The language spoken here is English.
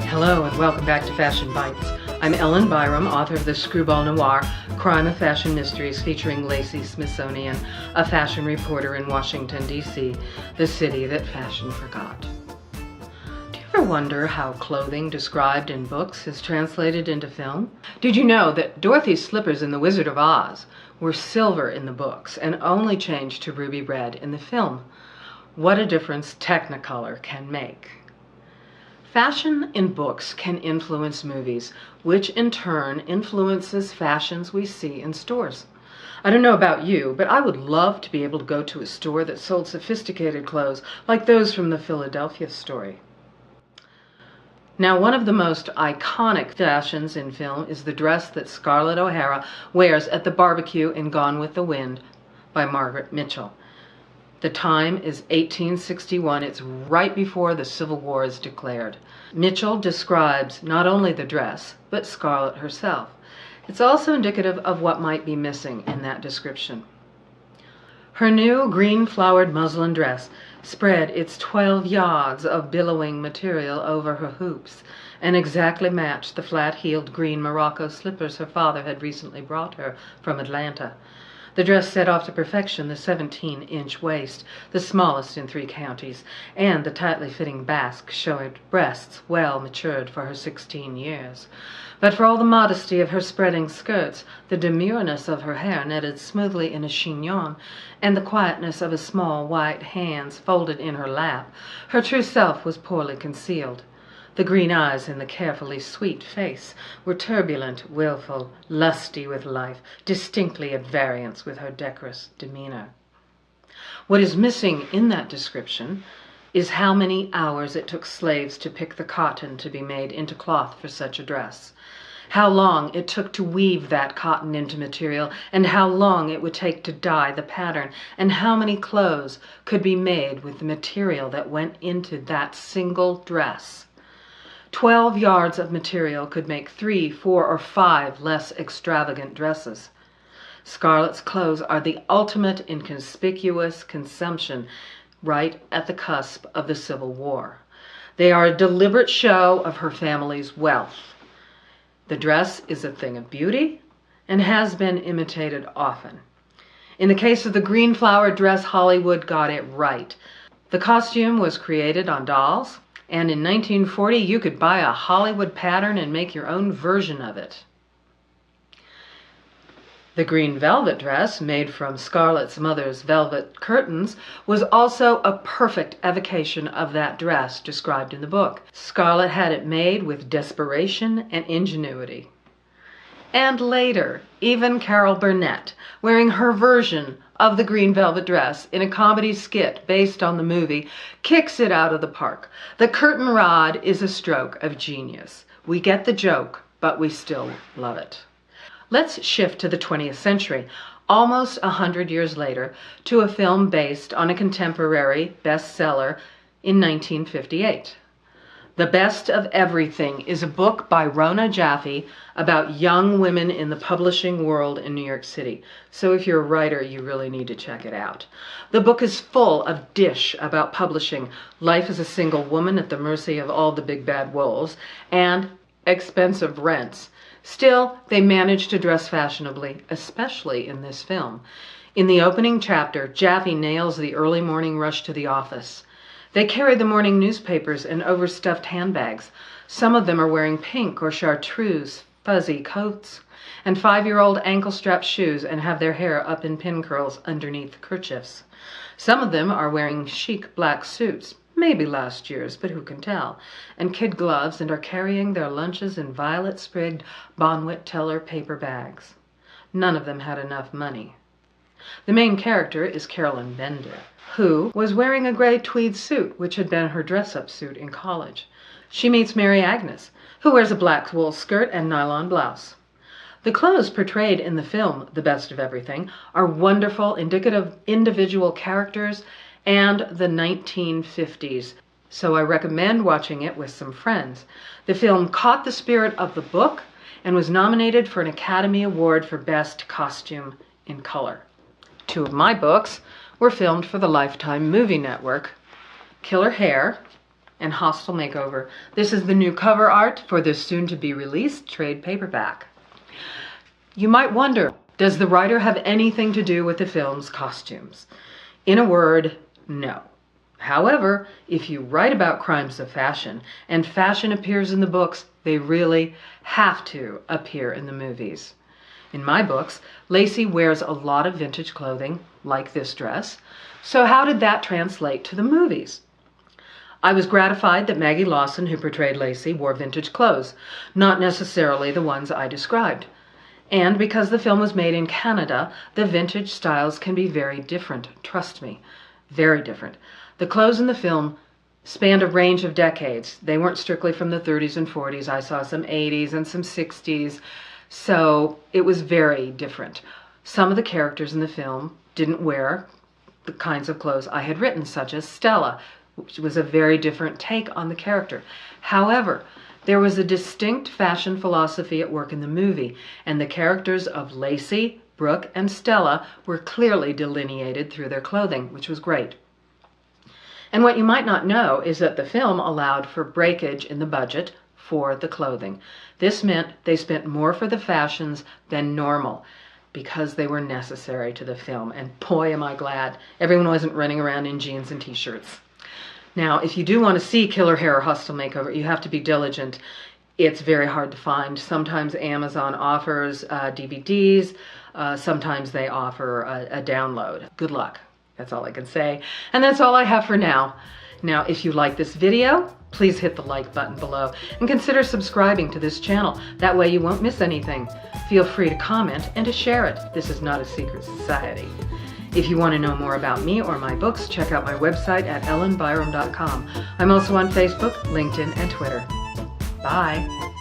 Hello and welcome back to Fashion Bites. I'm Ellen Byerrum, author of the Screwball Noir, Crime of Fashion Mysteries featuring Lacey Smithsonian, a fashion reporter in Washington, D.C., the city that fashion forgot. Do you ever wonder how clothing described in books is translated into film? Did you know that Dorothy's slippers in The Wizard of Oz were silver in the books and only changed to ruby red in the film? What a difference Technicolor can make. Fashion in books can influence movies, which in turn influences fashions we see in stores. I don't know about you, but I would love to be able to go to a store that sold sophisticated clothes like those from the Philadelphia story. Now, one of the most iconic fashions in film is the dress that Scarlett O'Hara wears at the barbecue in Gone with the Wind by Margaret Mitchell. The time is 1861. It's right before the Civil War is declared. Mitchell describes not only the dress, but Scarlett herself. It's also indicative of what might be missing in that description. Her new green-flowered muslin dress spread its 12 yards of billowing material over her hoops and exactly matched the flat-heeled green Morocco slippers her father had recently brought her from Atlanta. The dress set off to perfection the 17-inch waist, the smallest in 3 counties, and the tightly fitting basque showed breasts well matured for her 16 years. But for all the modesty of her spreading skirts, the demureness of her hair netted smoothly in a chignon, and the quietness of her small white hands folded in her lap, her true self was poorly concealed. The green eyes in the carefully sweet face were turbulent, willful, lusty with life, distinctly at variance with her decorous demeanor. What is missing in that description is how many hours it took slaves to pick the cotton to be made into cloth for such a dress, how long it took to weave that cotton into material, and how long it would take to dye the pattern, and how many clothes could be made with the material that went into that single dress. 12 yards of material could make 3, 4, or 5 less extravagant dresses. Scarlett's clothes are the ultimate in conspicuous consumption right at the cusp of the Civil War. They are a deliberate show of her family's wealth. The dress is a thing of beauty and has been imitated often. In the case of the green-flowered dress, Hollywood got it right. The costume was created on dolls, and in 1940 you could buy a Hollywood pattern and make your own version of it. The green velvet dress, made from Scarlett's mother's velvet curtains, was also a perfect evocation of that dress described in the book. Scarlett had it made with desperation and ingenuity. And later, even Carol Burnett, wearing her version of the green velvet dress in a comedy skit based on the movie, kicks it out of the park. The curtain rod is a stroke of genius. We get the joke, but we still love it. Let's shift to the 20th century, almost 100 years later, to a film based on a contemporary bestseller in 1958. The Best of Everything is a book by Rona Jaffe about young women in the publishing world in New York City. So if you're a writer, you really need to check it out. The book is full of dish about publishing, life as a single woman at the mercy of all the big bad wolves, and expensive rents. Still, they manage to dress fashionably, especially in this film. In the opening chapter, Jaffe nails the early morning rush to the office. They carry the morning newspapers in overstuffed handbags. Some of them are wearing pink or chartreuse fuzzy coats and 5-year-old ankle-strap shoes and have their hair up in pin curls underneath kerchiefs. Some of them are wearing chic black suits, maybe last year's, but who can tell, and kid gloves, and are carrying their lunches in violet-sprigged Bonwit Teller paper bags. None of them had enough money. The main character is Carolyn Bender, who was wearing a gray tweed suit, which had been her dress-up suit in college. She meets Mary Agnes, who wears a black wool skirt and nylon blouse. The clothes portrayed in the film, The Best of Everything, are wonderful, indicative individual characters and the 1950s, so I recommend watching it with some friends. The film caught the spirit of the book and was nominated for an Academy Award for Best Costume in Color. 2 of my books were filmed for the Lifetime Movie Network, Killer Hair and Hostile Makeover. This is the new cover art for the soon-to-be-released trade paperback. You might wonder, does the writer have anything to do with the film's costumes? In a word, no. However, if you write about crimes of fashion, and fashion appears in the books, they really have to appear in the movies. In my books, Lacey wears a lot of vintage clothing, like this dress. So how did that translate to the movies? I was gratified that Maggie Lawson, who portrayed Lacey, wore vintage clothes, not necessarily the ones I described. And because the film was made in Canada, the vintage styles can be very different, trust me, very different. The clothes in the film spanned a range of decades. They weren't strictly from the 30s and 40s. I saw some 80s and some 60s. So it was very different. Some of the characters in the film didn't wear the kinds of clothes I had written, such as Stella, which was a very different take on the character. However, there was a distinct fashion philosophy at work in the movie, and the characters of Lacey, Brooke, and Stella were clearly delineated through their clothing, which was great. And what you might not know is that the film allowed for breakage in the budget for the clothing. This meant they spent more for the fashions than normal because they were necessary to the film. And boy, am I glad everyone wasn't running around in jeans and t-shirts. Now, if you do want to see Killer Hair or Hostile Makeover, you have to be diligent. It's very hard to find. Sometimes Amazon offers DVDs. Sometimes they offer a download. Good luck. That's all I can say. And that's all I have for now. Now, if you like this video, please hit the like button below and consider subscribing to this channel. That way you won't miss anything. Feel free to comment and to share it. This is not a secret society. If you want to know more about me or my books, check out my website at ellenbyerrum.com. I'm also on Facebook, LinkedIn, and Twitter. Bye.